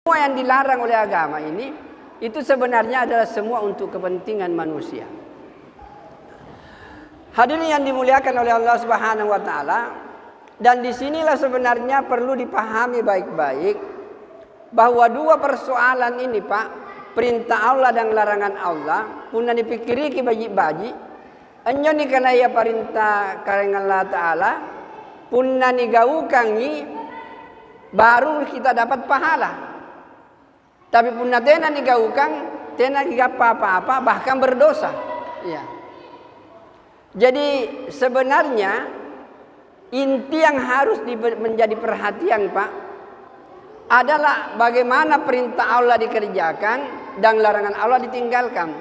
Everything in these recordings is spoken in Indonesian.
Semua yang dilarang oleh agama ini itu sebenarnya adalah semua untuk kepentingan manusia. Hadirin yang dimuliakan oleh Allah Subhanahu wa taala, dan disinilah sebenarnya perlu dipahami baik-baik bahwa dua persoalan ini, Pak, perintah Allah dan larangan Allah, punna dipikiri ki baji-baji, anyo ni kana ya perintah karena Allah taala, punna nigaukangi baru kita dapat pahala. Tapi punna tena nigaukang, tena gigapa apa-apa, bahkan berdosa. Ya. Jadi sebenarnya inti yang harus menjadi perhatian, Pak, adalah bagaimana perintah Allah dikerjakan dan larangan Allah ditinggalkan.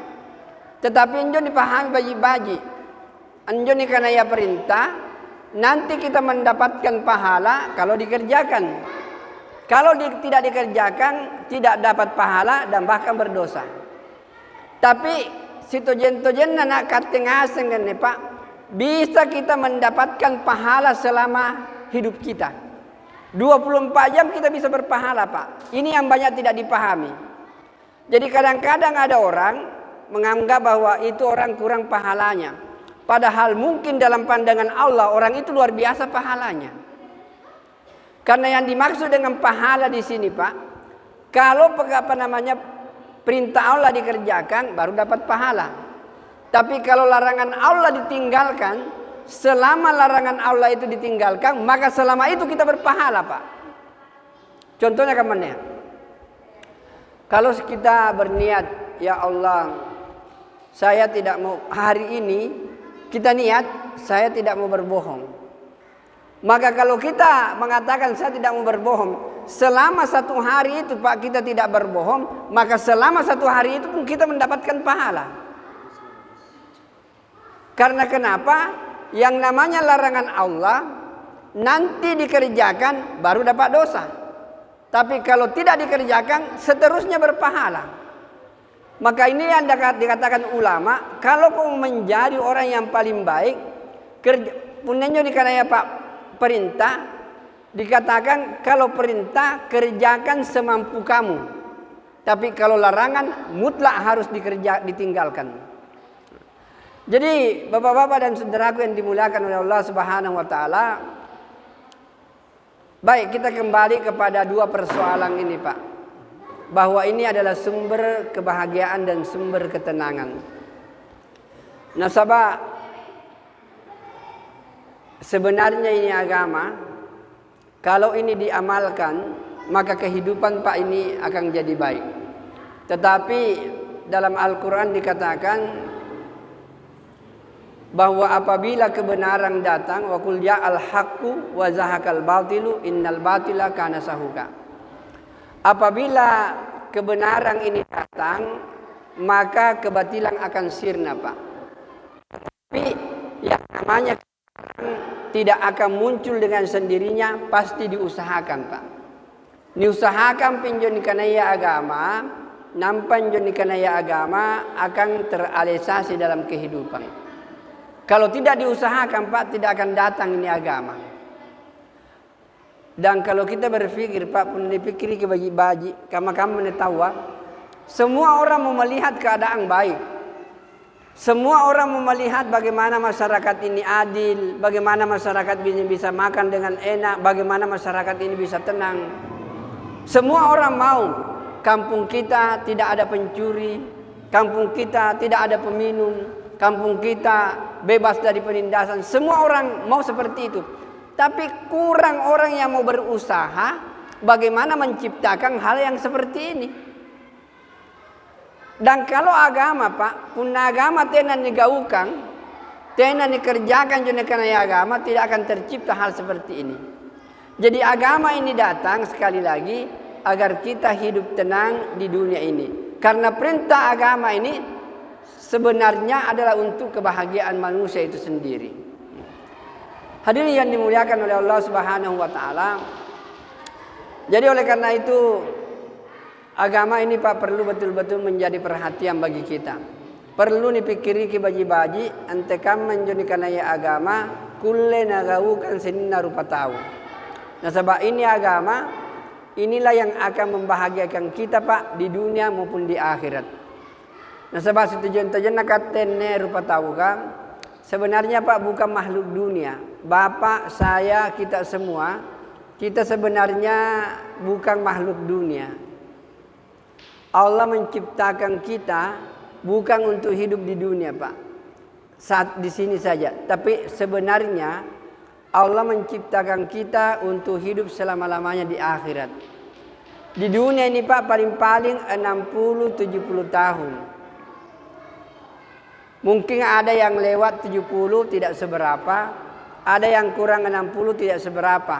Tetapi anjo dipahami baji-baji. Anjo ni karena ya perintah, nanti kita mendapatkan pahala kalau dikerjakan. Kalau tidak dikerjakan, tidak dapat pahala dan bahkan berdosa. Tapi situjen-tujen nak katengaseng kan, Pak, bisa kita mendapatkan pahala selama hidup kita. 24 jam kita bisa berpahala, Pak. Ini yang banyak tidak dipahami. Jadi kadang-kadang ada orang menganggap bahwa itu orang kurang pahalanya. Padahal mungkin dalam pandangan Allah orang itu luar biasa pahalanya. Karena yang dimaksud dengan pahala di sini, Pak, kalau perintah Allah dikerjakan baru dapat pahala. Tapi kalau larangan Allah ditinggalkan, selama larangan Allah itu ditinggalkan, maka selama itu kita berpahala, Pak. Contohnya kemana? Kalau kita berniat, ya Allah, saya tidak mau hari ini kita niat, saya tidak mau berbohong. Maka kalau kita mengatakan saya tidak mau berbohong, selama 1 hari itu, Pak, kita tidak berbohong, maka selama 1 hari itu pun kita mendapatkan pahala. Karena kenapa? Yang namanya larangan Allah nanti dikerjakan baru dapat dosa. Tapi kalau tidak dikerjakan seterusnya berpahala. Maka ini yang dikatakan ulama, kalau kau menjadi orang yang paling baik, punenyo dikanaya, Pak, perintah, dikatakan kalau perintah kerjakan semampu kamu. Tapi kalau larangan mutlak harus ditinggalkan. Jadi bapak-bapak dan saudaraku yang dimuliakan oleh Allah Subhanahu wa taala, baik kita kembali kepada dua persoalan ini, Pak. Bahwa ini adalah sumber kebahagiaan dan sumber ketenangan. Nasabah, sebenarnya ini agama, kalau ini diamalkan, maka kehidupan, Pak, ini akan jadi baik. Tetapi dalam Al-Quran dikatakan bahwa apabila kebenaran datang, wa qul ja'al haqqu wa zahaqal batilu innal batila kana zahuqa. Apabila kebenaran ini datang, maka kebatilan akan sirna, Pak. Tapi yang namanya tidak akan muncul dengan sendirinya, pasti diusahakan, Pak. Diusahakan pinjonikanaya agama, nampan jonikanaya agama akan terrealisasi dalam kehidupan. Kalau tidak diusahakan, Pak, tidak akan datang ini agama. Dan kalau kita berpikir, Pak, pun dipikiri ke baji-baji, kamu tahu, semua orang mau melihat keadaan baik. Semua orang mau melihat bagaimana masyarakat ini adil, bagaimana masyarakat ini bisa makan dengan enak, bagaimana masyarakat ini bisa tenang. Semua orang mau kampung kita tidak ada pencuri, kampung kita tidak ada peminum, kampung kita bebas dari penindasan. Semua orang mau seperti itu. Tapi kurang orang yang mau berusaha bagaimana menciptakan hal yang seperti ini. Dan kalau agama, Pak, pun agama tenan digaukan, tenan dikerjakan juga karena agama, tidak akan tercipta hal seperti ini. Jadi agama ini datang sekali lagi agar kita hidup tenang di dunia ini. Karena perintah agama ini sebenarnya adalah untuk kebahagiaan manusia itu sendiri. Hadirin yang dimuliakan oleh Allah Subhanahu wa taala. Jadi oleh karena itu agama ini, Pak, perlu betul-betul menjadi perhatian bagi kita. Perlu dipikiri ke baji-baji antekam menjadikan agama kulle nagaukan sinna rupa tahu. Nah, sebab ini agama inilah yang akan membahagiakan kita Pak di dunia maupun di akhirat. Nah sebab tujuan nakatene rupa tahu kan, sebenarnya Pak bukan makhluk dunia. Bapak, saya, kita semua, kita sebenarnya bukan makhluk dunia. Allah menciptakan kita bukan untuk hidup di dunia Pak, saat di sini saja. Tapi sebenarnya Allah menciptakan kita untuk hidup selama-lamanya di akhirat. Di dunia ini Pak paling-paling 60-70 tahun. Mungkin ada yang lewat 70 tidak seberapa, ada yang kurang 60 tidak seberapa.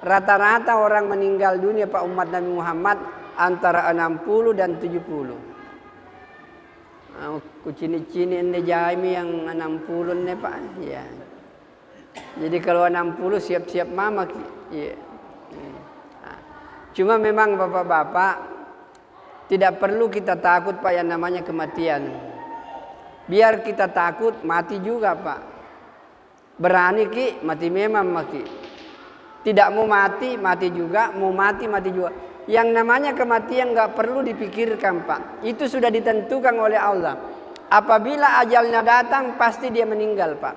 Rata-rata orang meninggal dunia Pak umat Nabi Muhammad antara 60 dan 70. Kucini-cini ende jaimi yang 60 nih Pak. Ya. Jadi kalau 60 siap-siap mama. Ya. Cuma memang bapak-bapak tidak perlu kita takut Pak yang namanya kematian. Biar kita takut mati juga Pak. Berani Ki mati memang mati. Tidak mau mati mati juga, mau mati mati juga. Yang namanya kematian nggak perlu dipikirkan Pak. Itu sudah ditentukan oleh Allah. Apabila ajalnya datang pasti dia meninggal Pak.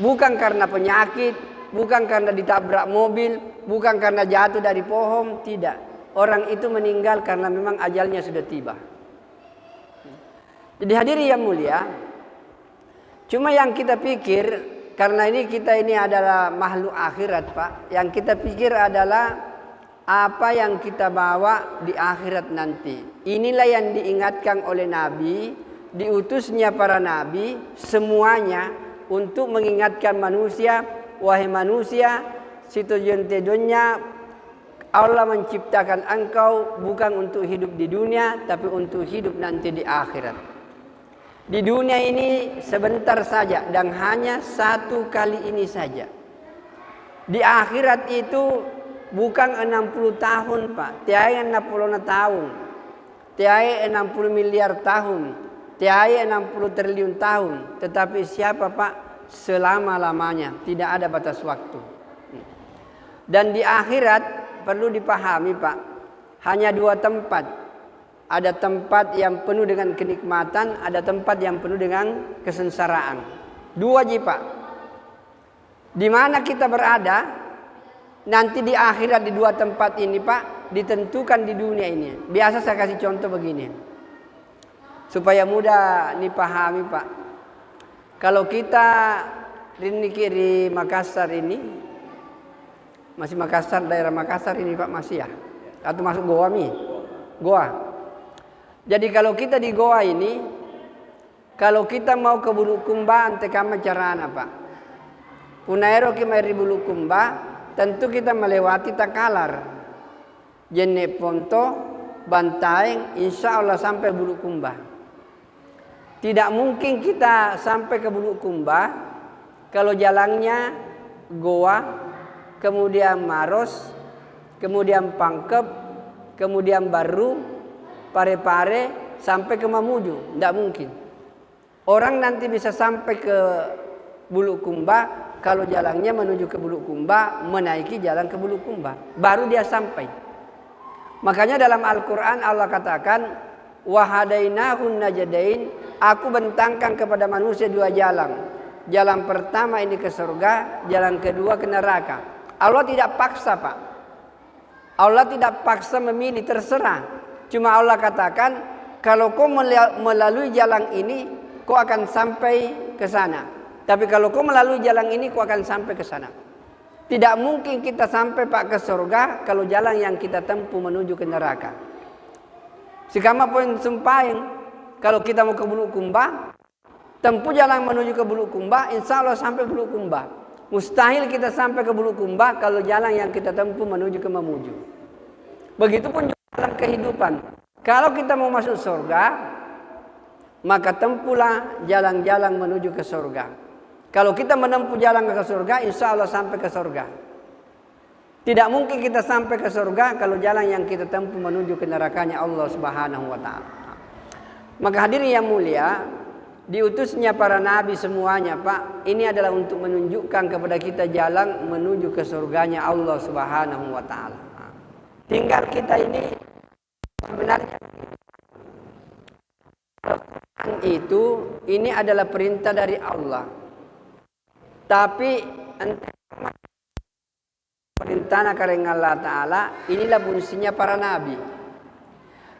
Bukan karena penyakit, bukan karena ditabrak mobil, bukan karena jatuh dari pohon, tidak. Orang itu meninggal karena memang ajalnya sudah tiba. Jadi hadirin yang mulia, cuma yang kita pikir, karena kita ini adalah makhluk akhirat Pak. Yang kita pikir adalah apa yang kita bawa di akhirat nanti. Inilah yang diingatkan oleh Nabi, diutusnya para Nabi, semuanya untuk mengingatkan manusia, wahai manusia, situjun-tedonnya Allah menciptakan engkau bukan untuk hidup di dunia, tapi untuk hidup nanti di akhirat. Di dunia ini sebentar saja dan hanya satu kali ini saja. Di akhirat itu bukan 60 tahun Pak, tiada 60 tahun, tiada 60 miliar tahun, tiada 60 triliun tahun. Tetapi siapa Pak? Selama-lamanya, tidak ada batas waktu. Dan di akhirat perlu dipahami Pak, hanya dua tempat. Ada tempat yang penuh dengan kenikmatan, ada tempat yang penuh dengan kesengsaraan. Dua Pak. Di mana kita berada, nanti di akhirat di dua tempat ini Pak, ditentukan di dunia ini. Biasa saya kasih contoh begini. Supaya mudah dipahami Pak. Kalau kita di Makassar ini, masih Makassar, daerah Makassar ini Pak masih ya? Atau masuk Goa mi? Goa. Jadi kalau kita di Goa ini, kalau kita mau ke Bulukumba, ante kama carana Pak. Punaero ki mai Bulukumba, tentu kita melewati Takalar, Jene Ponto, Bantaeng, insya Allah sampai Bulukumba. Tidak mungkin kita sampai ke Bulukumba kalau jalannya Goa, kemudian Maros, kemudian Pangkep, kemudian Baru, Pare-Pare sampai ke Mamuju. Tidak mungkin. Orang nanti bisa sampai ke Bulukumba kalau jalannya menuju ke Bulukumba, menaiki jalan ke Bulukumba, baru dia sampai. Makanya dalam Al-Quran Allah katakan, wahadainahun najadain, aku bentangkan kepada manusia dua jalan. Jalan pertama ini ke surga, jalan kedua ke neraka. Allah tidak paksa Pak. Allah tidak paksa memilih, terserah. Cuma Allah katakan, kalau kau melalui jalan ini, kau akan sampai ke sana. Tapi kalau kau melalui jalan ini, kau akan sampai ke sana. Tidak mungkin kita sampai Pak ke surga kalau jalan yang kita tempuh menuju ke neraka. Sikama poin sumpahin, kalau kita mau ke Bulukumba, tempuh jalan menuju ke Bulukumba, insya Allah sampai Bulukumba. Mustahil kita sampai ke Bulukumba kalau jalan yang kita tempuh menuju ke Mamuju. Begitupun juga dalam kehidupan. Kalau kita mau masuk surga, maka tempuhlah jalan-jalan menuju ke surga. Kalau kita menempuh jalan ke surga, insya Allah sampai ke surga. Tidak mungkin kita sampai ke surga kalau jalan yang kita tempuh menuju ke nerakanya Allah Subhanahu wa Ta'ala. Maka hadirin yang mulia, diutusnya para nabi semuanya Pak, ini adalah untuk menunjukkan kepada kita jalan menuju ke surganya Allah Subhanahu wa Ta'ala. Tinggal kita ini sebenarnya itu ini adalah perintah dari Allah. Tapi perintah karena Allah Ta'ala inilah fungsinya para nabi.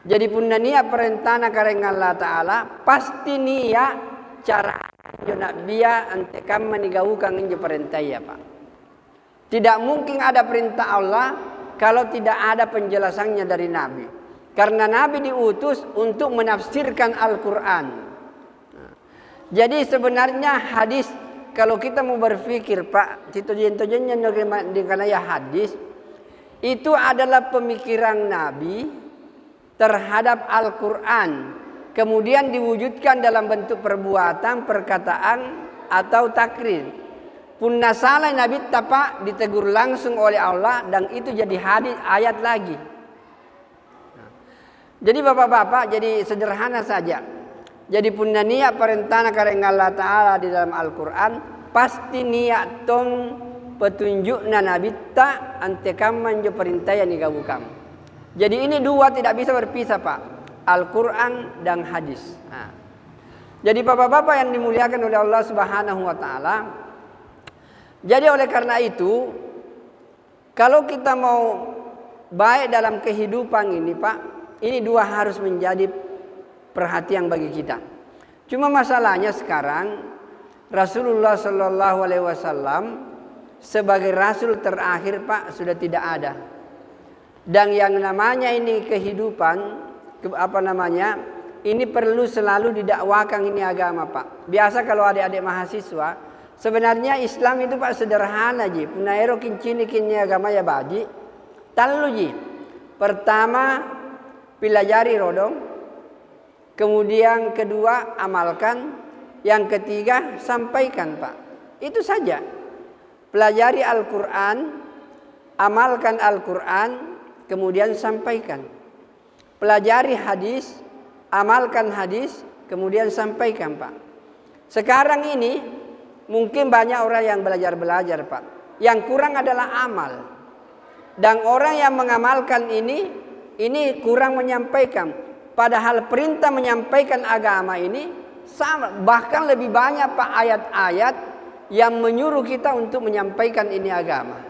Jadi punna nia perintah karena Allah Ta'ala pasti nia cara nabia antekam menigaukan injo perintah ya Pak. Tidak mungkin ada perintah Allah kalau tidak ada penjelasannya dari nabi. Karena nabi diutus untuk menafsirkan Al-Quran. Jadi sebenarnya hadis, kalau kita mau berpikir Pak, cito-citonya dengan ya hadis, itu adalah pemikiran nabi terhadap Al-Quran. Kemudian diwujudkan dalam bentuk perbuatan, perkataan, atau takrir. Punna salah nabi tapak ditegur langsung oleh Allah dan itu jadi hadis ayat lagi. Jadi bapak-bapak, jadi sederhana saja. Jadi punna niat perintah karena Allah Ta'ala di dalam Al-Quran, pasti niat tong petunjukna nabi ta antekam manjo perintah yang digabungkan. Jadi ini dua tidak bisa berpisah Pak, Al-Quran dan hadis. Nah, jadi bapak-bapak yang dimuliakan oleh Allah Subhanahu Wa Ta'ala, jadi oleh karena itu, kalau kita mau baik dalam kehidupan ini Pak, ini dua harus menjadi perhatian bagi kita. Cuma masalahnya sekarang Rasulullah Shallallahu Alaihi Wasallam sebagai Rasul terakhir Pak sudah tidak ada. Dan yang namanya ini kehidupan, ini perlu selalu didakwakan ini agama Pak. Biasa kalau adik-adik mahasiswa, sebenarnya Islam itu Pak sederhana ji. Punaero kincini kini agama ya baji. Talu ji. Pertama pelajari rodong, kemudian kedua amalkan, yang ketiga sampaikan Pak. Itu saja. Pelajari Al-Quran, amalkan Al-Quran, kemudian sampaikan. Pelajari hadis, amalkan hadis, kemudian sampaikan Pak. Sekarang ini mungkin banyak orang yang belajar Pak. Yang kurang adalah amal. Dan orang yang mengamalkan ini kurang menyampaikan. Padahal perintah menyampaikan agama ini sama, bahkan lebih banyak Pak ayat-ayat yang menyuruh kita untuk menyampaikan ini agama.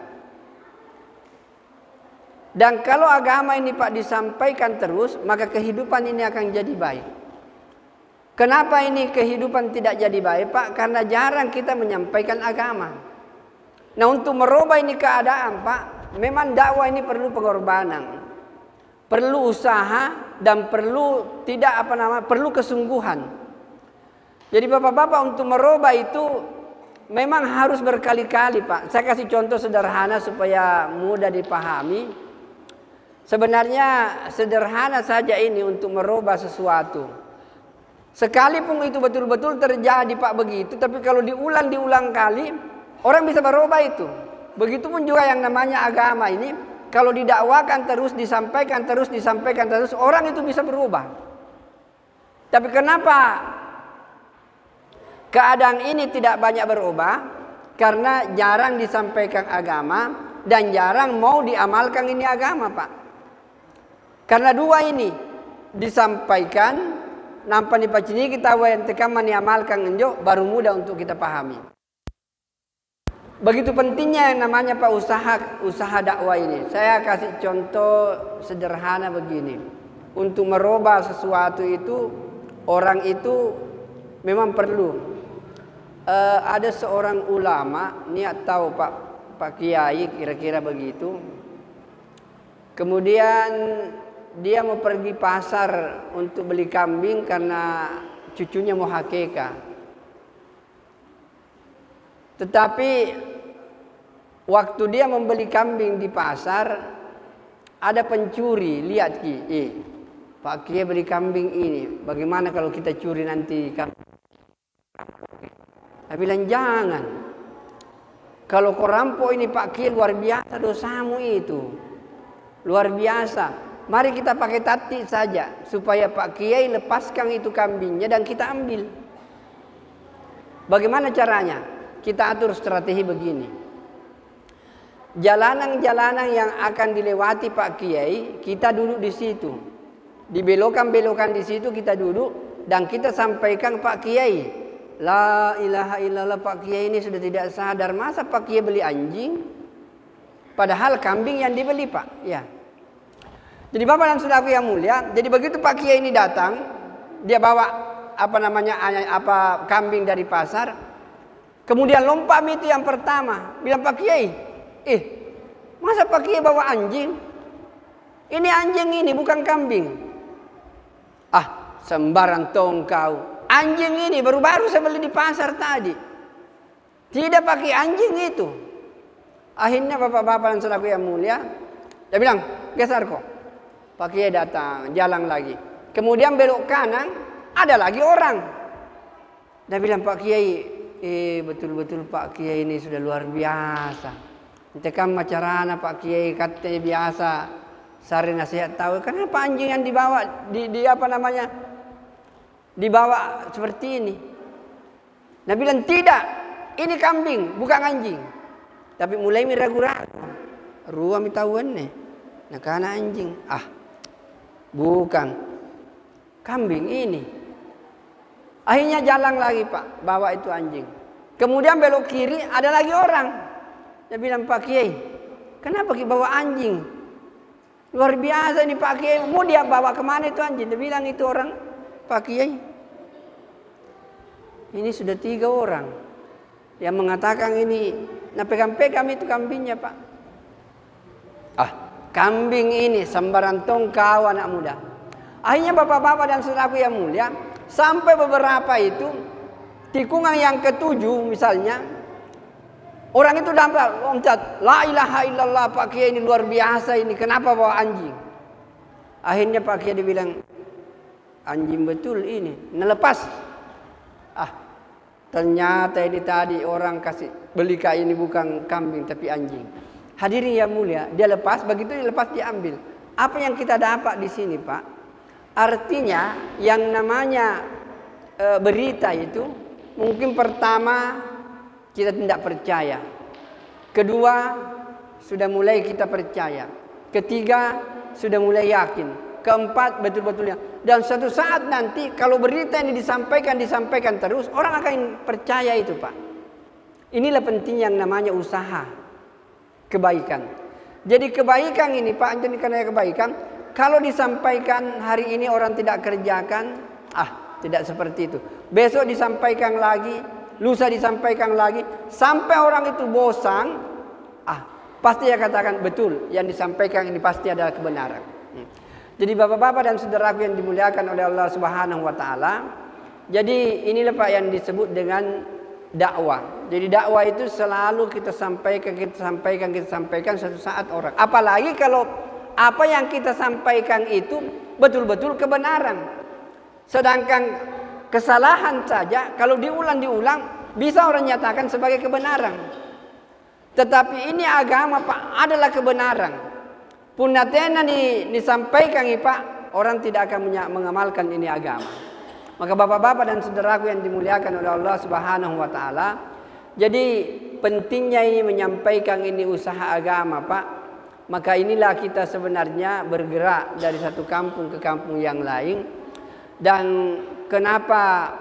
Dan kalau agama ini Pak disampaikan terus, maka kehidupan ini akan jadi baik. Kenapa ini kehidupan tidak jadi baik Pak? Karena jarang kita menyampaikan agama. Nah, untuk merubah ini keadaan Pak, memang dakwah ini perlu pengorbanan. Perlu usaha dan perlu perlu kesungguhan. Jadi bapak-bapak untuk merubah itu memang harus berkali-kali Pak. Saya kasih contoh sederhana supaya mudah dipahami. Sebenarnya sederhana saja ini untuk merubah sesuatu. Sekalipun itu betul-betul terjadi Pak begitu, tapi kalau diulang kali, orang bisa berubah itu. Begitupun juga yang namanya agama ini, kalau didakwakan terus, disampaikan terus, orang itu bisa berubah. Tapi kenapa keadaan ini tidak banyak berubah? Karena jarang disampaikan agama dan jarang mau diamalkan ini agama Pak. Karena dua ini disampaikan, nampak di pacini kita wentekan mengamalkan enjo, baru mudah untuk kita pahami. Begitu pentingnya yang namanya Pak usaha dakwah ini. Saya kasih contoh sederhana begini. Untuk merubah sesuatu itu, orang itu memang perlu. Ada seorang ulama, niat tahu Pak Kiai kira-kira begitu. Kemudian dia mau pergi pasar untuk beli kambing karena cucunya mau hakikah. Tetapi waktu dia membeli kambing di pasar, ada pencuri. Lihat Ki, Pak Kiai beli kambing ini, bagaimana kalau kita curi nanti kambing? Saya bilang jangan. Kalau kau rampok ini Pak Kiai, luar biasa dosamu itu. Luar biasa. Mari kita pakai tatih saja supaya Pak Kiai lepaskan itu kambingnya dan kita ambil. Bagaimana caranya? Kita atur strategi begini. jalanan-jalanan yang akan dilewati Pak Kiai, kita duduk di situ. Di belokan-belokan di situ kita duduk dan kita sampaikan Pak Kiai, la ilaha illallah, Pak Kiai ini sudah tidak sadar, masa Pak Kiai beli anjing? Padahal kambing yang dibeli Pak. Ya. Jadi Bapak dan Saudaraku yang mulia, jadi begitu Pak Kiai ini datang, dia bawa kambing dari pasar, kemudian lompat itu yang pertama, bilang Pak Kiai, masa Pak Kiai bawa anjing? Ini anjing ini bukan kambing. Sembarang tongkau. Anjing ini baru-baru saya beli di pasar tadi. Tidak pakai anjing itu. Akhirnya bapak-bapak dan saudaraku yang mulia, dia bilang, geser kok. Pak Kiai datang, jalan lagi. Kemudian belok kanan, ada lagi orang. Dia bilang, Pak Kiai, betul-betul Pak Kiai ini sudah luar biasa. Nanti kan macarana Pak Kiai katanya biasa. Sari nasihat tahu, kenapa anjing yang dibawa dibawa seperti ini? Nah bilang tidak, ini kambing bukan anjing. Tapi mulai ragu-ragu, ruam tahuan nih, nah karena anjing, bukan kambing ini. Akhirnya jalan lagi Pak, bawa itu anjing. Kemudian belok kiri ada lagi orang. Dia bilang, Pak Kiai, kenapa kita bawa anjing? Luar biasa ini Pak Kiai, mau dia bawa kemana itu anjing? Dia bilang itu orang, Pak Kiai, ini sudah 3 orang yang mengatakan ini, nah pegang-pegang itu kambingnya Pak. Kambing ini sembarang tongkau anak muda. Akhirnya bapak-bapak dan saudaraku yang mulia, sampai beberapa itu tikungan yang ke-7 misalnya, orang itu dapat loncat, la ilaha illallah, Pak Kiai ini luar biasa ini, kenapa bawa anjing? Akhirnya Pak Kiai dibilang, anjing betul ini, nelepas. Ternyata ini tadi orang kasih beli ini bukan kambing tapi anjing. Hadirin yang mulia, dia lepas, begitu dia lepas dia ambil. Apa yang kita dapat di sini Pak? Artinya yang namanya berita itu mungkin pertama kita tidak percaya. Kedua, sudah mulai kita percaya. Ketiga, sudah mulai yakin. Keempat, betul-betulnya. Dan suatu saat nanti kalau berita ini disampaikan terus, orang akan percaya itu Pak. Inilah penting yang namanya usaha kebaikan. Jadi kebaikan ini Pak, jadi karena kebaikan, kalau disampaikan hari ini orang tidak kerjakan, tidak seperti itu. Besok disampaikan lagi, lusa disampaikan lagi, sampai orang itu bosan, pasti dia katakan betul yang disampaikan ini pasti adalah kebenaran. Jadi bapak-bapak dan saudaraku yang dimuliakan oleh Allah Subhanahu wa taala, jadi inilah Pak yang disebut dengan dakwah. Jadi dakwah itu selalu kita sampaikan suatu saat orang. Apalagi kalau apa yang kita sampaikan itu betul-betul kebenaran. Sedangkan kesalahan saja kalau diulang bisa orang nyatakan sebagai kebenaran. Tetapi ini agama Pak adalah kebenaran. Punatena disampaikan Pak, orang tidak akan mengamalkan ini agama. Maka bapak-bapak dan saudaraku yang dimuliakan oleh Allah Subhanahu wa taala, jadi pentingnya ini menyampaikan ini usaha agama Pak. Maka inilah kita sebenarnya bergerak dari satu kampung ke kampung yang lain. Dan kenapa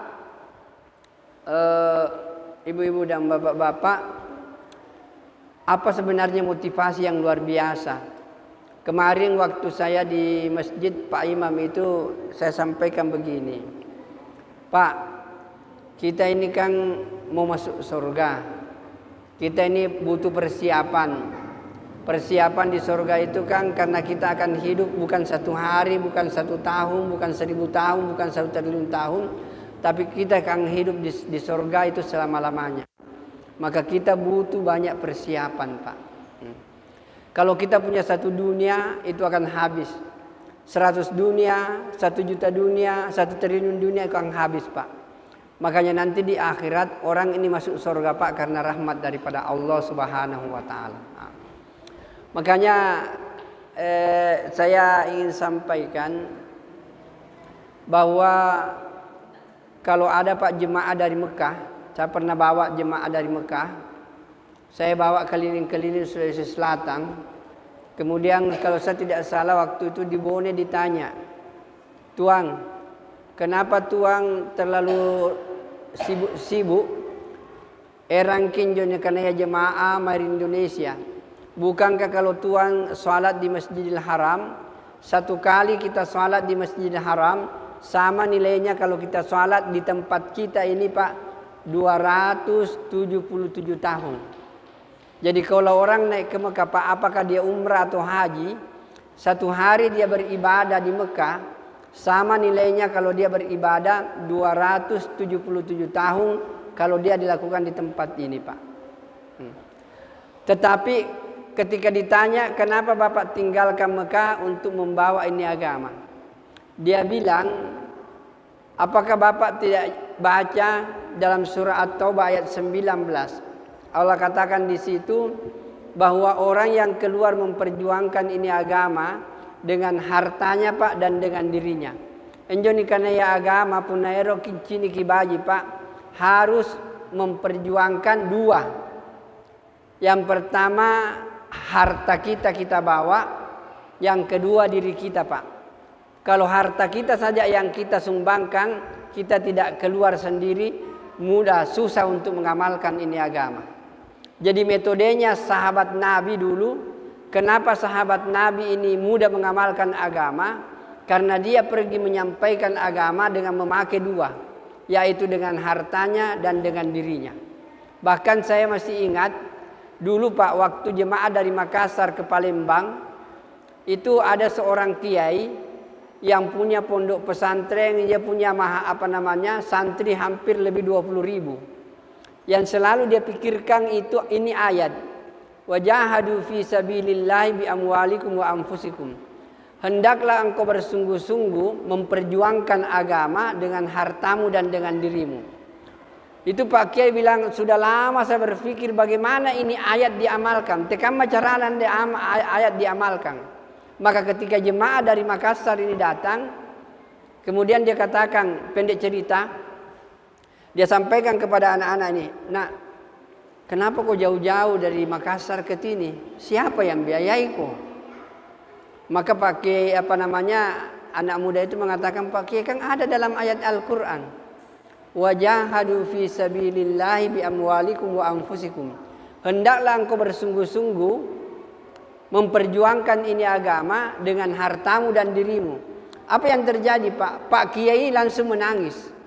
ibu-ibu dan bapak-bapak, apa sebenarnya motivasi yang luar biasa? Kemarin waktu saya di masjid Pak Imam itu saya sampaikan begini, Pak, kita ini kan mau masuk surga, kita ini butuh persiapan. Persiapan di surga itu kan karena kita akan hidup bukan 1 hari, bukan 1 tahun, bukan 1000 tahun, bukan 1 triliun tahun, tapi kita akan hidup di surga itu selama-lamanya. Maka kita butuh banyak persiapan Pak. Kalau kita punya 1 dunia itu akan habis. 100 dunia, 1 juta dunia, 1 triliun dunia itu akan habis Pak. Makanya nanti di akhirat orang ini masuk surga Pak karena rahmat daripada Allah Subhanahu wa taala. Makanya saya ingin sampaikan bahwa kalau ada Pak jemaah dari Mekah, saya pernah bawa jemaah dari Mekah. Saya bawa keliling-keliling Sulawesi Selatan. Kemudian kalau saya tidak salah waktu itu di Bone ditanya, "Tuang, kenapa Tuang terlalu sibuk erang kinjonya karena ya jemaah mari Indonesia? Bukankah kalau Tuang sholat di Masjidil Haram, satu kali kita sholat di Masjidil Haram sama nilainya kalau kita sholat di tempat kita ini Pak 277 tahun. Jadi kalau orang naik ke Mekah Pak, apakah dia umrah atau haji, satu hari dia beribadah di Mekah sama nilainya kalau dia beribadah 277 tahun kalau dia dilakukan di tempat ini Pak. Tetapi ketika ditanya kenapa Bapak tinggalkan Mekah untuk membawa ini agama, dia bilang, apakah Bapak tidak baca dalam surah At-Taubah ayat 19? Allah katakan di situ bahwa orang yang keluar memperjuangkan ini agama dengan hartanya Pak dan dengan dirinya. Enjoni karena ya agama punaero kincini kibaji Pak harus memperjuangkan dua. Yang pertama harta kita bawa, yang kedua diri kita Pak. Kalau harta kita saja yang kita sumbangkan, kita tidak keluar sendiri, mudah susah untuk mengamalkan ini agama. Jadi metodenya sahabat Nabi dulu, kenapa sahabat Nabi ini mudah mengamalkan agama? Karena dia pergi menyampaikan agama dengan memakai dua, yaitu dengan hartanya dan dengan dirinya. Bahkan saya masih ingat dulu Pak, waktu jemaah dari Makassar ke Palembang, itu ada seorang kiai yang punya pondok pesantren, dia punya santri hampir lebih 20.000. Yang selalu dia pikirkan ini ayat, wajahadu fi sabilillahi bi amwalikum wa anfusikum. Hendaklah engkau bersungguh-sungguh memperjuangkan agama dengan hartamu dan dengan dirimu. Itu Pak Kiai bilang, sudah lama saya berpikir bagaimana ini ayat diamalkan. Tekam macaranan ayat diamalkan. Maka ketika jemaah dari Makassar ini datang, kemudian dia katakan, pendek cerita, dia sampaikan kepada anak-anak ini, "Nak, kenapa kau jauh-jauh dari Makassar ke sini? Siapa yang biayai kau?" Maka Pak Kiai anak muda itu mengatakan, "Pak Kiai, kan ada dalam ayat Al-Qur'an. Wajahadu fi sabilillahi bi amwalikum wa anfusikum." Hendaklah engkau bersungguh-sungguh memperjuangkan ini agama dengan hartamu dan dirimu. Apa yang terjadi Pak? Pak Kiai langsung menangis.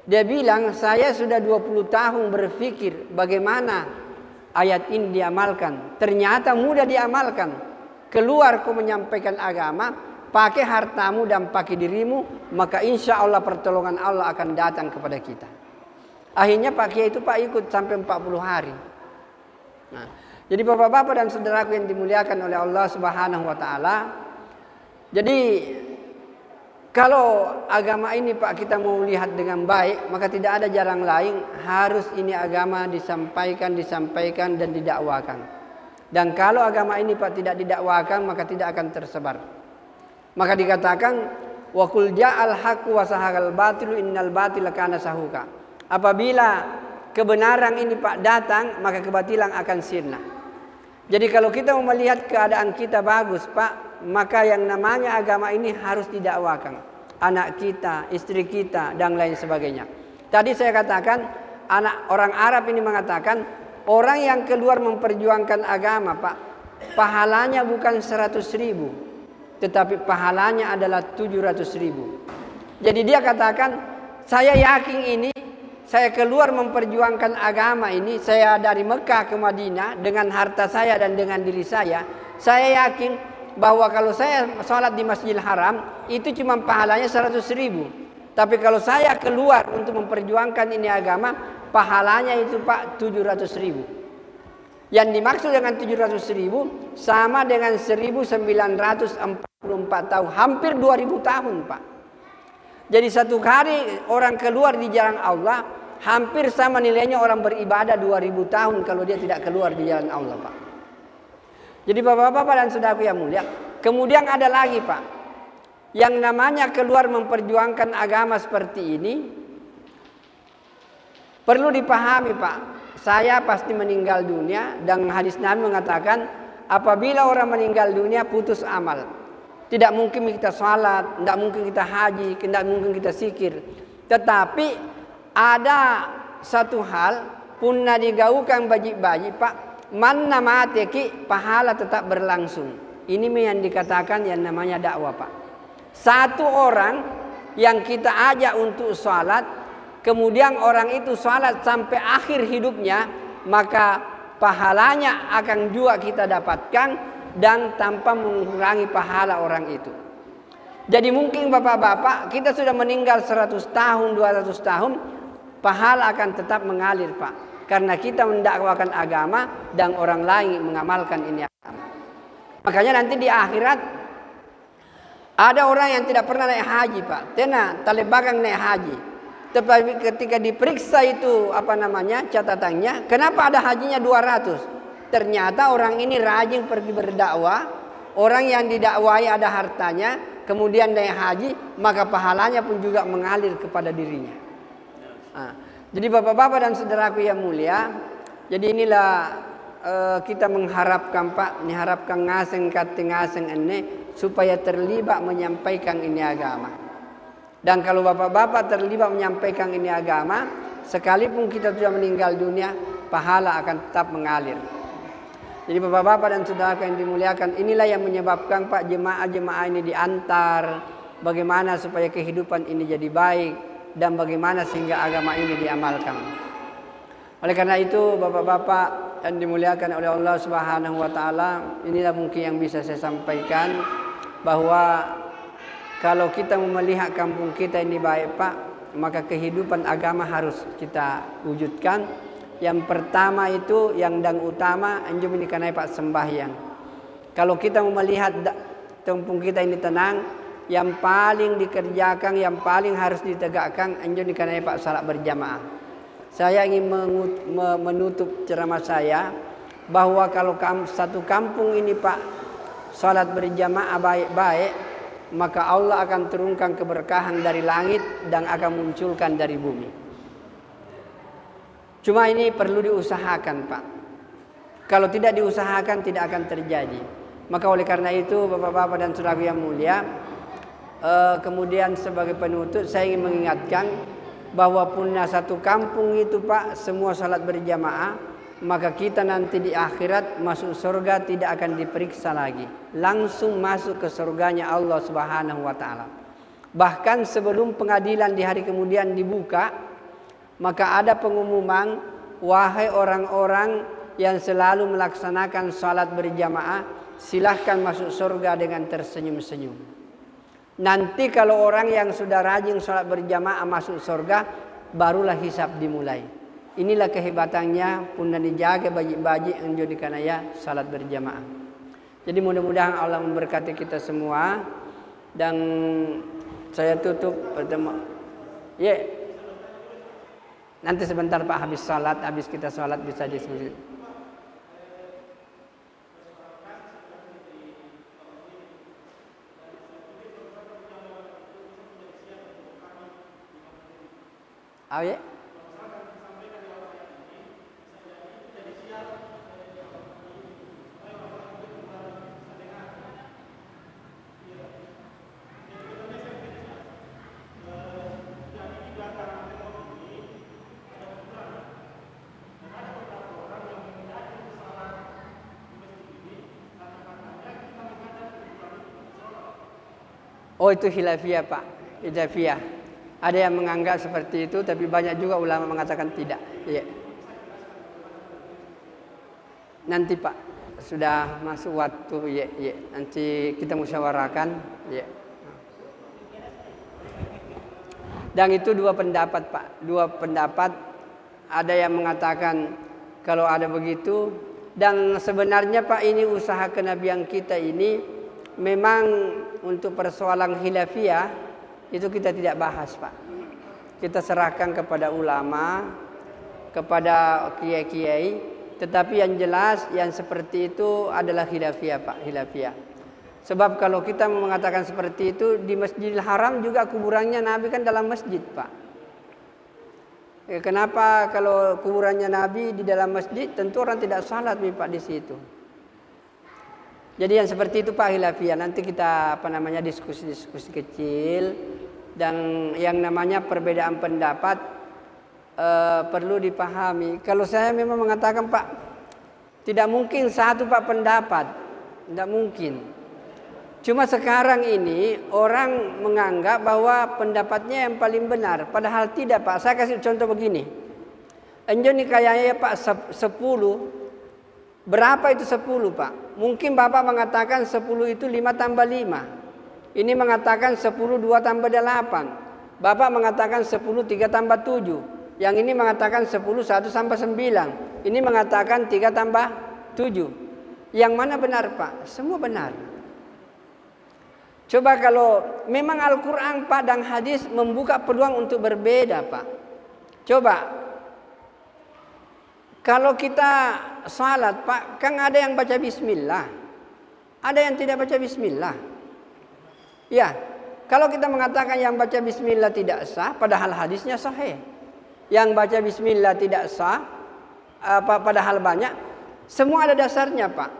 Dia bilang, saya sudah 20 tahun berpikir bagaimana ayat ini diamalkan. Ternyata mudah diamalkan. Keluar kau menyampaikan agama, pakai hartamu dan pakai dirimu, maka insya Allah pertolongan Allah akan datang kepada kita. Akhirnya Pak Kiai itu Pak ikut sampai 40 hari. Nah, jadi bapak-bapak dan saudaraku yang dimuliakan oleh Allah Subhanahu wa taala. Jadi kalau agama ini Pak kita mau lihat dengan baik, maka tidak ada jalan lain, harus ini agama disampaikan dan didakwakan. Dan kalau agama ini Pak tidak didakwakan, maka tidak akan tersebar. Maka dikatakan wa qul ja'al haqqu wa sahaqal batilu innal batila kana sahuqa. Apabila kebenaran ini Pak datang, maka kebatilan akan sirna. Jadi kalau kita mau melihat keadaan kita bagus Pak, maka yang namanya agama ini harus didakwakan. Anak kita, istri kita, dan lain sebagainya. Tadi saya katakan, anak orang Arab ini mengatakan, orang yang keluar memperjuangkan agama Pak, pahalanya bukan 100.000, tetapi pahalanya adalah 700.000. Jadi dia katakan, saya yakin ini, saya keluar memperjuangkan agama ini, saya dari Mekah ke Madinah dengan harta saya dan dengan diri saya yakin bahwa kalau saya sholat di Masjidil Haram itu cuma pahalanya 100.000. Tapi kalau saya keluar untuk memperjuangkan ini agama, pahalanya itu Pak 700.000. Yang dimaksud dengan 700.000 sama dengan 1944 tahun, hampir 2000 tahun Pak. Jadi satu hari orang keluar di jalan Allah hampir sama nilainya orang beribadah 2000 tahun kalau dia tidak keluar di jalan Allah Pak. Jadi bapak-bapak dan saudaraku yang mulia, kemudian ada lagi Pak, yang namanya keluar memperjuangkan agama seperti ini, perlu dipahami Pak, saya pasti meninggal dunia, dan hadis Nabi mengatakan apabila orang meninggal dunia putus amal. Tidak mungkin kita salat, tidak mungkin kita haji, tidak mungkin kita zikir. Tetapi ada satu hal punna digaukan baji-baji Pak, manna mateki pahala tetap berlangsung. Ini yang dikatakan yang namanya dakwah Pak. Satu orang yang kita ajak untuk salat, kemudian orang itu salat sampai akhir hidupnya, maka pahalanya akan juga kita dapatkan dan tanpa mengurangi pahala orang itu. Jadi mungkin bapak-bapak kita sudah meninggal 100 tahun, 200 tahun, pahala akan tetap mengalir Pak. Karena kita mendakwakan agama dan orang lain mengamalkan ini agama. Makanya nanti di akhirat ada orang yang tidak pernah naik haji Pak. Tena talebagang naik haji. Tetapi ketika diperiksa itu catatannya, kenapa ada hajinya 200? Ternyata orang ini rajin pergi berdakwah, orang yang didakwai ada hartanya, kemudian naik haji, maka pahalanya pun juga mengalir kepada dirinya. Nah, jadi bapak-bapak dan saudaraku yang mulia, jadi inilah kita mengharapkan Pak, mengharapkan ngaseng ini supaya terlibat menyampaikan ini agama. Dan kalau bapak-bapak terlibat menyampaikan ini agama, sekalipun kita sudah meninggal dunia, pahala akan tetap mengalir. Jadi bapak-bapak dan saudara yang dimuliakan, inilah yang menyebabkan Pak jemaah-jemaah ini diantar, bagaimana supaya kehidupan ini jadi baik dan bagaimana sehingga agama ini diamalkan. Oleh karena itu bapak-bapak yang dimuliakan oleh Allah Subhanahu wa taala, inilah mungkin yang bisa saya sampaikan, bahwa kalau kita mau melihat kampung kita ini baik Pak, maka kehidupan agama harus kita wujudkan. Yang pertama itu yang utama anjum ini kanai Pak sembahyang. Kalau kita mau melihat kampung kita ini tenang, yang paling dikerjakan, yang paling harus ditegakkan anjum ini kanai Pak salat berjamaah. Saya ingin menutup ceramah saya bahwa kalau satu kampung ini Pak salat berjamaah baik-baik, maka Allah akan turunkan keberkahan dari langit dan akan munculkan dari bumi. Cuma ini perlu diusahakan Pak. Kalau tidak diusahakan tidak akan terjadi. Maka oleh karena itu bapak-bapak dan saudara yang mulia, kemudian sebagai penutup saya ingin mengingatkan bahwa punya satu kampung itu Pak semua salat berjamaah, maka kita nanti di akhirat masuk surga tidak akan diperiksa lagi, langsung masuk ke surganya Allah Subhanahu wa taala. Bahkan sebelum pengadilan di hari kemudian dibuka, maka ada pengumuman, wahai orang-orang yang selalu melaksanakan salat berjamaah, silahkan masuk surga dengan tersenyum-senyum. Nanti kalau orang yang sudah rajin salat berjamaah masuk surga, barulah hisab dimulai. Inilah kehebatannya pun dijaga baji-baji yang jadikan ya salat berjamaah. Jadi mudah-mudahan Allah memberkati kita semua. Dan saya tutup pertemuan. Nanti sebentar Pak habis kita salat bisa diskusi. Oh ya? Oh itu khilafiyah Pak, khilafiyah. Ada yang menganggap seperti itu, tapi banyak juga ulama mengatakan tidak. Ya. Nanti Pak sudah masuk waktu, ya. Nanti kita musyawarahkan, ya. Dan itu dua pendapat Pak, dua pendapat. Ada yang mengatakan kalau ada begitu, dan sebenarnya Pak ini usaha kenabian kita ini memang untuk persoalan khilafiyah itu kita tidak bahas Pak. Kita serahkan kepada ulama, kepada kiai-kiai. Tetapi yang jelas yang seperti itu adalah khilafiyah Pak, khilafiyah. Sebab kalau kita mengatakan seperti itu, di Masjidil Haram juga kuburannya Nabi kan dalam masjid Pak. Kenapa kalau kuburannya Nabi di dalam masjid, tentu orang tidak salat Pak di situ. Jadi yang seperti itu Pak khilafiyah. Nanti kita diskusi-diskusi kecil, dan yang namanya perbedaan pendapat perlu dipahami. Kalau saya memang mengatakan Pak, tidak mungkin satu Pak pendapat, tidak mungkin. Cuma sekarang ini orang menganggap bahwa pendapatnya yang paling benar, padahal tidak Pak. Saya kasih contoh begini. Enjo nih kayaknya Pak 10. Berapa itu 10 Pak? Mungkin Bapak mengatakan 10 itu 5 tambah 5. Ini mengatakan 10 2 tambah 8. Bapak mengatakan 10 3 tambah 7. Yang ini mengatakan 10 1 tambah 9. Ini mengatakan 3 tambah 7. Yang mana benar Pak? Semua benar. Coba kalau memang Al-Quran Pak dan hadis membuka peluang untuk berbeda Pak. Coba kalau kita salat Pak, kan ada yang baca bismillah, ada yang tidak baca bismillah. Ya, kalau kita mengatakan yang baca bismillah tidak sah, padahal hadisnya sahih. Yang baca bismillah tidak sah, padahal banyak. Semua ada dasarnya Pak.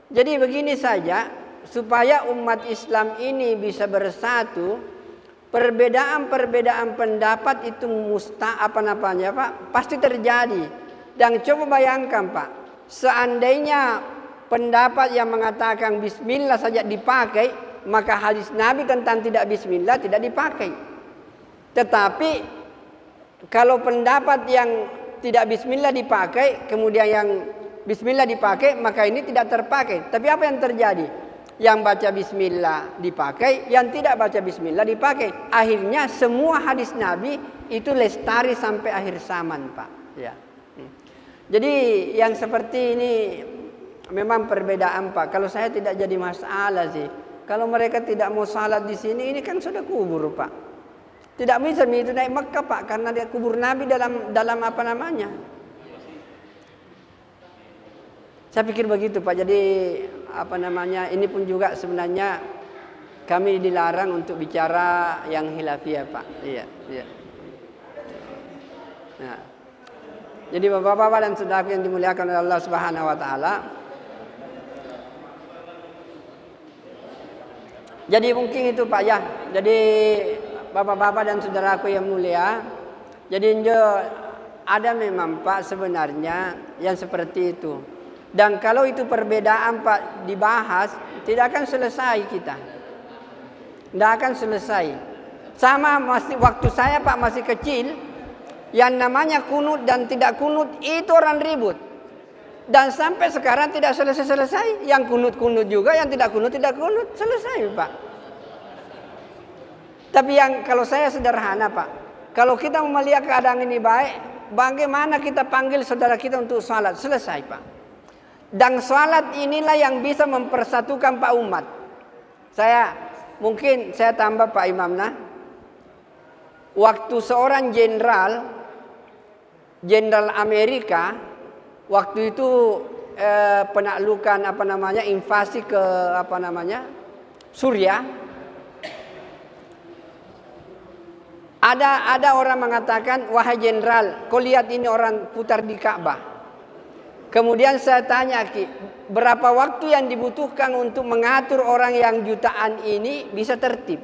Jadi begini saja. Supaya umat Islam ini bisa bersatu, perbedaan-perbedaan pendapat itu Pak, pasti terjadi. Dan coba bayangkan Pak, seandainya pendapat yang mengatakan bismillah saja dipakai, maka hadis Nabi tentang tidak bismillah tidak dipakai. Tetapi kalau pendapat yang tidak bismillah dipakai, kemudian yang bismillah dipakai, maka ini tidak terpakai. Tapi apa yang terjadi? Yang baca bismillah dipakai, yang tidak baca bismillah dipakai. Akhirnya semua hadis Nabi itu lestari sampai akhir zaman Pak. Ya. Jadi yang seperti ini memang perbedaan Pak. Kalau saya tidak jadi masalah sih. Kalau mereka tidak mau salat di sini, ini kan sudah kubur Pak. Tidak bisa itu naik Mekah Pak, karena dia kubur Nabi dalam apa namanya. Saya pikir begitu Pak. Jadi ini pun juga sebenarnya kami dilarang untuk bicara yang khilafiyah Pak. Iya. Nah. Jadi Bapak-bapak dan saudara yang dimuliakan oleh Allah Subhanahu wa taala. Jadi mungkin itu Pak ya. Jadi Bapak-bapak dan saudaraku yang mulia, jadi ada memang Pak sebenarnya yang seperti itu. Dan kalau itu perbedaan Pak dibahas, tidak akan selesai kita. Tidak akan selesai. Sama waktu saya Pak masih kecil, yang namanya kunut dan tidak kunut itu orang ribut. Dan sampai sekarang tidak selesai-selesai. Yang kunut-kunut juga, yang tidak kunut selesai Pak. Tapi yang kalau saya sederhana Pak, kalau kita melihat keadaan ini baik, bagaimana kita panggil saudara kita untuk salat? Selesai Pak. Dan salat inilah yang bisa mempersatukan Pak umat. Mungkin saya tambah Pak Imam waktu seorang jenderal Amerika waktu itu penaklukan invasi ke Suriah. Ada orang mengatakan, wahai jenderal, kau lihat ini orang putar di Ka'bah. Kemudian saya tanya, berapa waktu yang dibutuhkan untuk mengatur orang yang jutaan ini bisa tertib?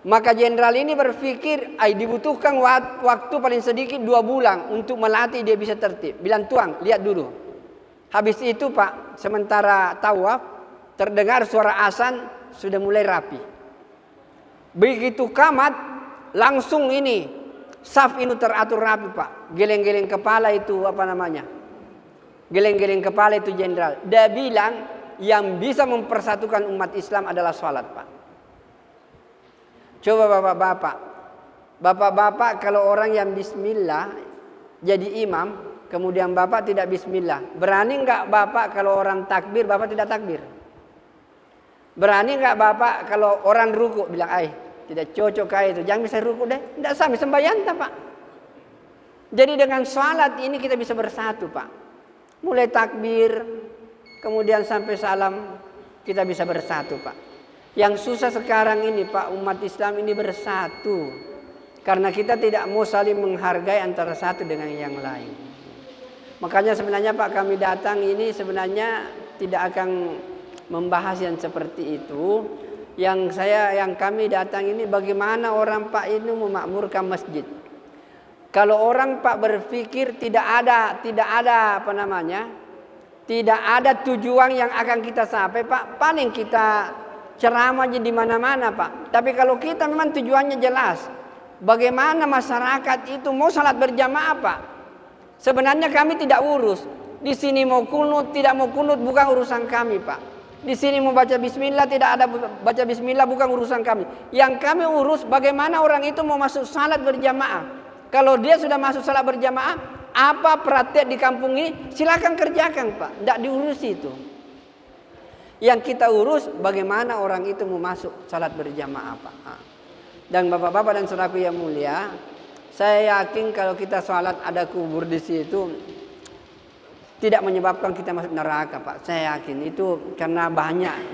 Maka jenderal ini berpikir, dibutuhkan waktu paling sedikit 2 bulan untuk melatih dia bisa tertib. Bilang, tuang, lihat dulu. Habis itu Pak, sementara tawaf, terdengar suara azan, sudah mulai rapi. Begitu qamat, langsung ini, saf ini teratur rapi Pak. Geleng-geleng kepala itu Geleng-geleng kepala itu jenderal. Dia bilang yang bisa mempersatukan umat Islam adalah salat Pak. Coba Bapak-bapak kalau orang yang bismillah jadi imam, kemudian Bapak tidak bismillah, berani enggak Bapak kalau orang takbir Bapak tidak takbir? Berani enggak Bapak kalau orang ruku bilang, tidak cocok kayak itu, jangan bisa ruku deh, tidak sami sembahyang Pak. Jadi dengan salat ini kita bisa bersatu Pak. Mulai takbir, kemudian sampai salam, kita bisa bersatu Pak. Yang susah sekarang ini Pak, umat Islam ini bersatu. Karena kita tidak mau saling menghargai antara satu dengan yang lain. Makanya sebenarnya Pak, kami datang ini sebenarnya tidak akan membahas yang seperti itu. Yang kami datang ini bagaimana orang Pak ini memakmurkan masjid. Kalau orang Pak berpikir tidak ada tidak ada tujuan yang akan kita sampai Pak, paling kita ceramah aja di mana-mana Pak. Tapi kalau kita memang tujuannya jelas, bagaimana masyarakat itu mau salat berjamaah Pak. Sebenarnya kami tidak urus. Di sini mau kunut, tidak mau kunut bukan urusan kami Pak. Di sini mau baca bismillah, tidak ada baca bismillah bukan urusan kami. Yang kami urus bagaimana orang itu mau masuk salat berjamaah. Kalau dia sudah masuk salat berjamaah, apa praktek di kampung ini silakan kerjakan Pak, tidak diurus itu. Yang kita urus bagaimana orang itu mau masuk salat berjamaah Pak. Dan bapak-bapak dan saudaraku yang mulia, saya yakin kalau kita salat ada kubur di situ tidak menyebabkan kita masuk neraka Pak. Saya yakin itu karena banyak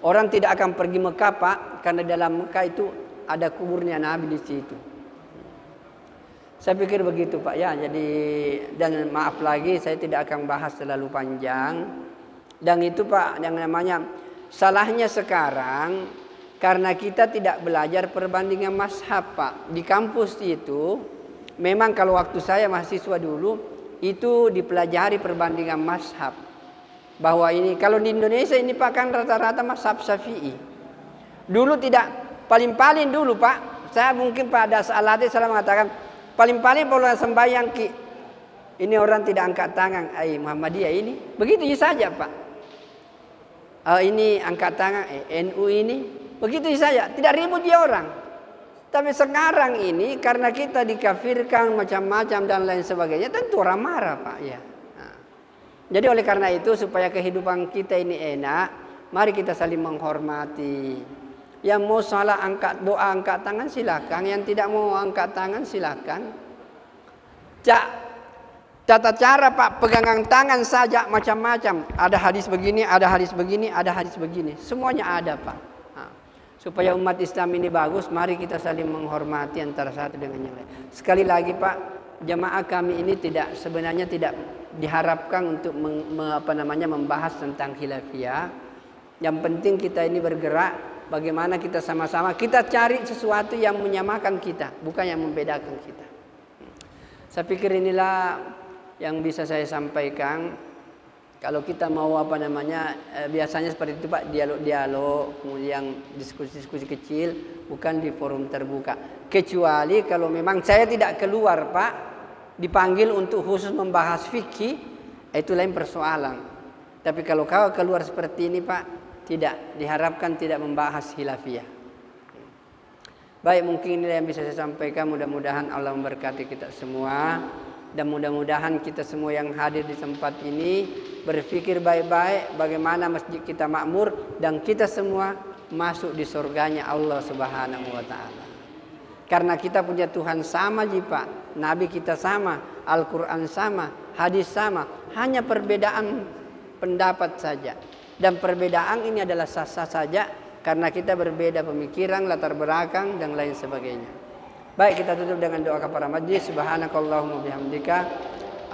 orang tidak akan pergi Mekah Pak, karena dalam Mekah itu ada kuburnya Nabi di situ. Saya pikir begitu Pak ya. Jadi dan maaf lagi saya tidak akan bahas terlalu panjang. Dan itu Pak yang namanya salahnya sekarang karena kita tidak belajar perbandingan mazhab Pak. Di kampus itu memang kalau waktu saya mahasiswa dulu itu dipelajari perbandingan mazhab. Bahwa ini kalau di Indonesia ini Pak kan rata-rata mazhab Syafi'i. Dulu tidak, paling-paling dulu Pak, saya mungkin pada saat itu saya mengatakan paling-paling kalau sembahyang ini orang tidak angkat tangan, Muhammadiyah ini begitu saja Pak. Ini angkat tangan, NU ini begitu saja, tidak ribut dia orang. Tapi sekarang ini karena kita dikafirkan macam-macam dan lain sebagainya, tentu orang marah Pak ya. Jadi oleh karena itu supaya kehidupan kita ini enak, mari kita saling menghormati. Yang mau salah angkat doa angkat tangan silakan, yang tidak mau angkat tangan silakan. Tata cara Pak pegangan tangan saja macam-macam. Ada hadis begini, ada hadis begini, ada hadis begini. Semuanya ada Pak. Supaya umat Islam ini bagus, mari kita saling menghormati antara satu dengan yang lain. Sekali lagi Pak, jamaah kami ini sebenarnya tidak diharapkan untuk membahas tentang khilafiyah. Yang penting kita ini bergerak. Bagaimana kita sama-sama kita cari sesuatu yang menyamakan kita, bukan yang membedakan kita. Saya pikir inilah yang bisa saya sampaikan. Kalau kita mau biasanya seperti itu Pak, dialog-dialog, kemudian diskusi-diskusi kecil, bukan di forum terbuka. Kecuali kalau memang saya tidak keluar Pak, dipanggil untuk khusus membahas fikih, itu lain persoalan. Tapi kalau kau keluar seperti ini Pak, tidak diharapkan tidak membahas khilafiyah. Baik, mungkin ini yang bisa saya sampaikan. Mudah-mudahan Allah memberkati kita semua. Dan mudah-mudahan kita semua yang hadir di tempat ini berpikir baik-baik bagaimana masjid kita makmur dan kita semua masuk di surganya Allah Subhanahu wa taala. Karena kita punya Tuhan sama Pak, Nabi kita sama, Al-Qur'an sama, hadis sama, hanya perbedaan pendapat saja. Dan perbedaan ini adalah sah-sah saja karena kita berbeda pemikiran, latar belakang dan lain sebagainya. Baik, kita tutup dengan doa kepada majlis. Subhanakallahumma bihamdika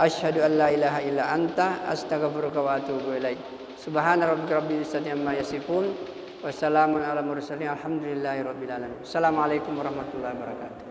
asyhadu an la ilaha illa anta astaghfiruka wa atubu ilaik. Subhana rabbika rabbil izzati amma yasifun. Wassalamun ala mursalin. Alhamdulillahi rabbil alamin. Assalamualaikum warahmatullahi wabarakatuh.